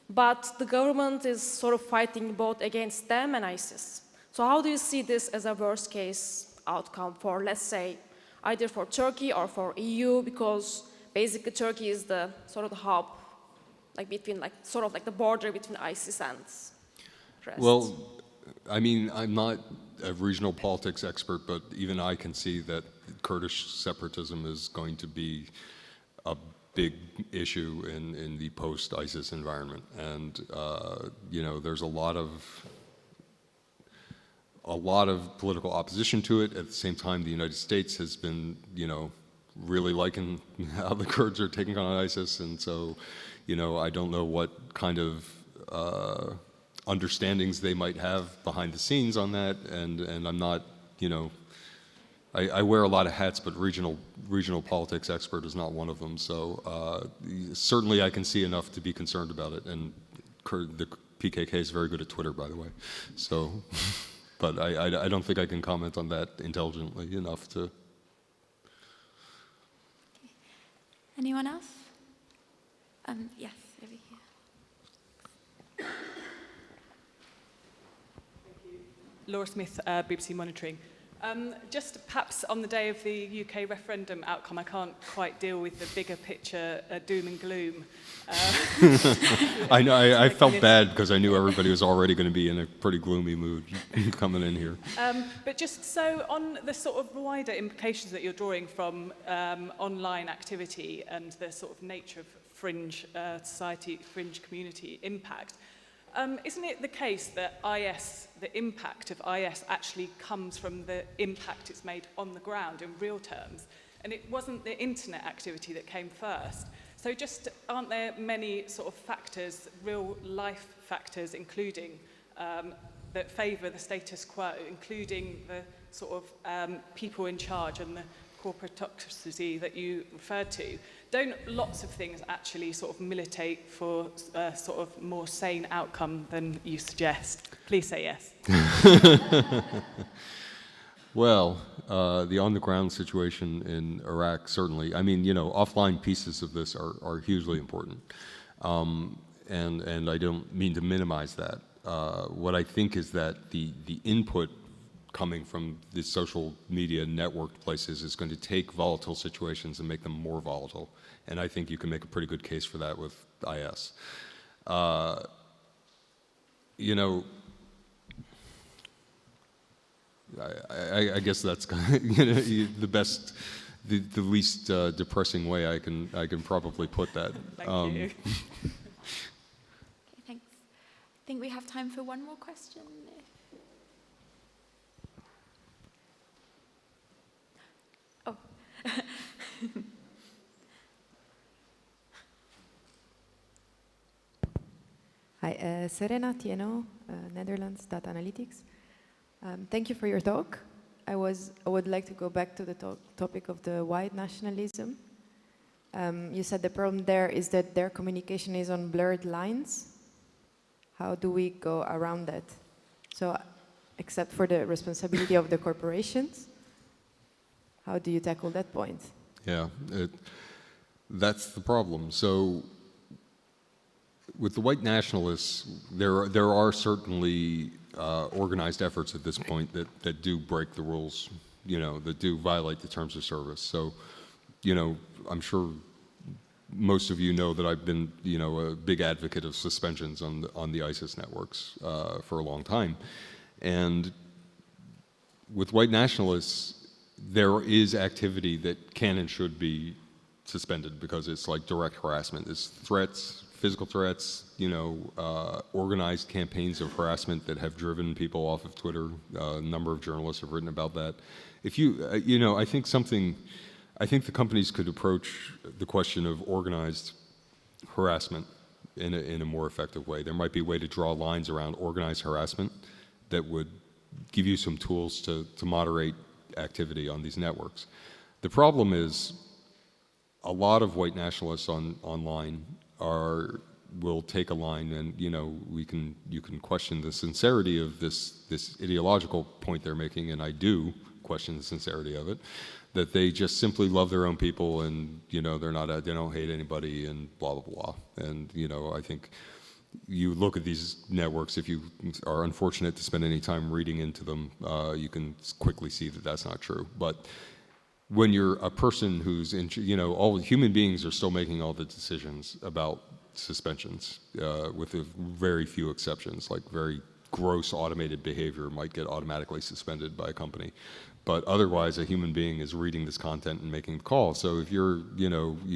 Speaker 6: But the government is sort of fighting both against them and ISIS. So how do you see this as a worst case outcome for, let's say, either for Turkey or for EU? Because basically Turkey is the sort of the hub, like between, like sort of like the border between ISIS and rest.
Speaker 2: Well, I mean, I'm not a regional politics expert, but even I can see that Kurdish separatism is going to be a big issue in the post-ISIS environment. And, there's a lot of political opposition to it. At the same time, the United States has been, really liking how the Kurds are taking on ISIS. And so, I don't know what kind of understandings they might have behind the scenes on that, and I'm not, I wear a lot of hats, but regional politics expert is not one of them. So certainly I can see enough to be concerned about it, and the PKK is very good at Twitter, by the way. So, but I don't think I can comment on that intelligently enough to.
Speaker 1: Anyone else? Yes, over here.
Speaker 7: Laura Smith, BBC Monitoring. Just perhaps on the day of the UK referendum outcome, I can't quite deal with the bigger picture doom and gloom.
Speaker 2: I know, I felt bad because I knew everybody was already going to be in a pretty gloomy mood coming in here.
Speaker 7: But just so on the sort of wider implications that you're drawing from online activity and the sort of nature of fringe society, fringe community impact, isn't it the case that the impact of IS actually comes from the impact it's made on the ground in real terms? And it wasn't the internet activity that came first. So just aren't there many sort of factors, real life factors, including that favour the status quo, including the sort of people in charge and the corporatocracy that you referred to? Don't lots of things actually sort of militate for a sort of more sane outcome than you suggest? Please say yes.
Speaker 2: Well, the on-the-ground situation in Iraq, certainly. I mean, offline pieces of this are hugely important. And I don't mean to minimize that. What I think is that the input coming from the social media networked places is going to take volatile situations and make them more volatile. And I think you can make a pretty good case for that with IS. I guess that's the best, the least depressing way I can probably put that.
Speaker 7: Thank you.
Speaker 1: Okay, thanks. I think we have time for one more question. Oh.
Speaker 8: Hi, Serena TNO, Netherlands Data Analytics. Thank you for your talk. I would like to go back to the topic of the white nationalism. You said the problem there is that their communication is on blurred lines. How do we go around that? So, except for the responsibility of the corporations, how do you tackle that point?
Speaker 2: Yeah, that's the problem. So with the white nationalists, there are certainly organized efforts at this point that do break the rules, that do violate the terms of service. So, I'm sure most of you know that I've been, a big advocate of suspensions on the ISIS networks for a long time. And with white nationalists, there is activity that can and should be suspended because it's like direct harassment. It's threats, physical threats, organized campaigns of harassment that have driven people off of Twitter. A number of journalists have written about that. If I think the companies could approach the question of organized harassment in a more effective way. There might be a way to draw lines around organized harassment that would give you some tools to moderate activity on these networks. The problem is a lot of white nationalists online will take a line, and you can question the sincerity of this ideological point they're making, and I do question the sincerity of it, that they just simply love their own people, and they don't hate anybody, and blah blah blah. And I think you look at these networks, if you are unfortunate to spend any time reading into them, you can quickly see that that's not true. But when you're a person who's all human beings are still making all the decisions about suspensions, with very few exceptions, like very gross automated behavior might get automatically suspended by a company. But otherwise, a human being is reading this content and making the call. So if you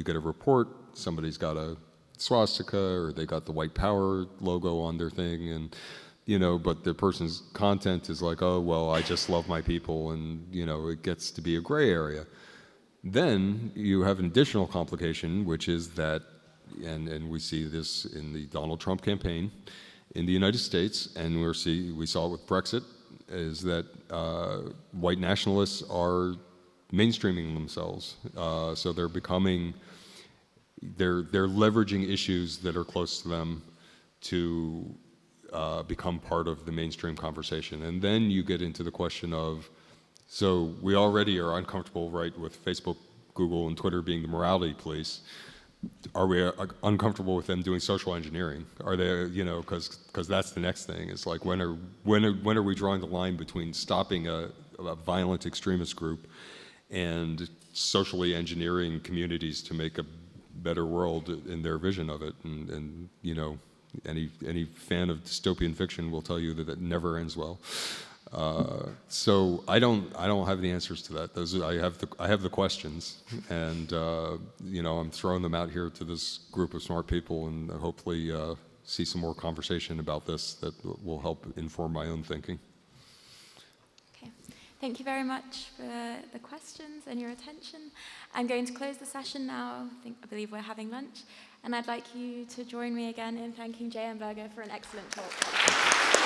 Speaker 2: get a report, somebody's got a swastika or they got the white power logo on their thing, and but the person's content is like, oh well, I just love my people, and it gets to be a gray area. Then you have an additional complication, which is that, and we see this in the Donald Trump campaign in the United States, and we saw it with Brexit, is that white nationalists are mainstreaming themselves. So they're leveraging issues that are close to them to become part of the mainstream conversation. And then you get into the question of, so we already are uncomfortable, right, with Facebook, Google, and Twitter being the morality police. Are we uncomfortable with them doing social engineering? Are they, because that's the next thing. It's like, when are we drawing the line between stopping a violent extremist group and socially engineering communities to make a better world in their vision of it? And any fan of dystopian fiction will tell you that it never ends well. So I don't have the answers to that. I have the questions, and I'm throwing them out here to this group of smart people, and hopefully see some more conversation about this that will help inform my own thinking.
Speaker 1: Okay, thank you very much for the questions and your attention. I'm going to close the session now. I believe we're having lunch, and I'd like you to join me again in thanking J.M. Berger for an excellent talk.